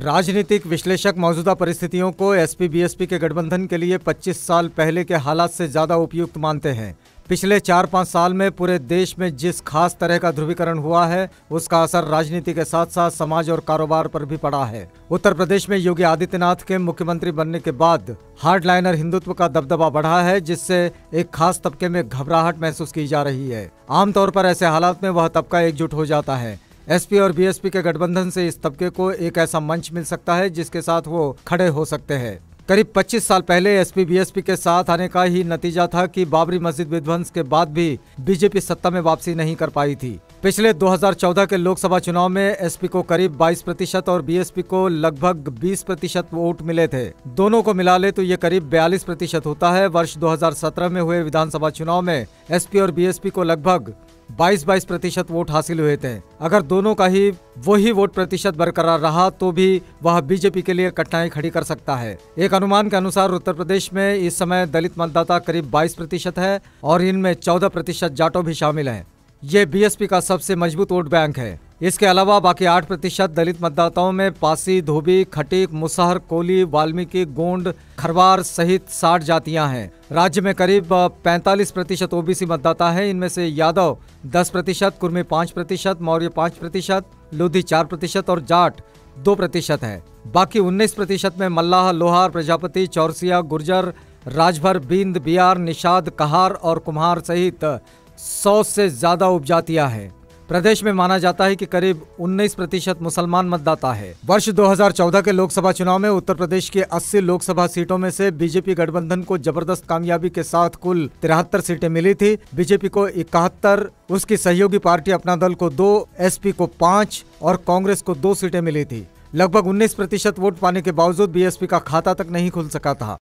राजनीतिक विश्लेषक मौजूदा परिस्थितियों को एसपी-बीएसपी के गठबंधन के लिए 25 साल पहले के हालात से ज्यादा उपयुक्त मानते हैं। पिछले 4-5 साल में पूरे देश में जिस खास तरह का ध्रुवीकरण हुआ है, उसका असर राजनीति के साथ साथ समाज और कारोबार पर भी पड़ा है। उत्तर प्रदेश में योगी आदित्यनाथ के मुख्यमंत्री बनने के बाद हार्डलाइनर हिंदुत्व का दबदबा बढ़ा है, जिससे एक खास तबके में घबराहट महसूस की जा रही है। आमतौर पर ऐसे हालात में वह तबका एकजुट हो जाता है। एसपी और बीएसपी के गठबंधन से इस तबके को एक ऐसा मंच मिल सकता है जिसके साथ वो खड़े हो सकते हैं। करीब 25 साल पहले एसपी-बीएसपी के साथ आने का ही नतीजा था कि बाबरी मस्जिद विध्वंस के बाद भी बीजेपी सत्ता में वापसी नहीं कर पाई थी। पिछले 2014 के लोकसभा चुनाव में एसपी को करीब 22% और बीएसपी को लगभग 20% वोट मिले थे। दोनों को मिला ले तो ये करीब 42% होता है। वर्ष 2017 में हुए विधानसभा चुनाव में एसपी और बीएसपी को लगभग 22% वोट हासिल हुए थे। अगर दोनों का ही वही वोट प्रतिशत बरकरार रहा तो भी वह बीजेपी के लिए कठिनाई खड़ी कर सकता है। एक अनुमान के अनुसार उत्तर प्रदेश में इस समय दलित मतदाता करीब 22% है और इनमें 14% जाटों भी शामिल हैं। ये बीएसपी का सबसे मजबूत वोट बैंक है। इसके अलावा बाकी 8% दलित मतदाताओं में पासी, धोबी, खटीक, मुसहर, कोली, वाल्मीकि, गोंड, खरवार सहित 60 जातियां हैं। राज्य में करीब 45% ओबीसी मतदाता हैं। इनमें से यादव 10%, कुर्मी 5%, मौर्य 5%, लोधी 4% और जाट 2% है। बाकी 19% में मल्लाह, लोहार, प्रजापति, चौरसिया, गुर्जर, राजभर, बिंद, बियार, निषाद, कहार और कुम्हार सहित 100 से ज्यादा उपजातियां हैं। प्रदेश में माना जाता है कि करीब 19% मुसलमान मतदाता है। वर्ष 2014 के लोकसभा चुनाव में उत्तर प्रदेश की 80 लोकसभा सीटों में से बीजेपी गठबंधन को जबरदस्त कामयाबी के साथ कुल 73 सीटें मिली थी। बीजेपी को 71, उसकी सहयोगी पार्टी अपना दल को 2, एसपी को 5 और कांग्रेस को 2 सीटें मिली थी। लगभग 19% वोट पाने के बावजूद बीएसपी का खाता तक नहीं खुल सका था।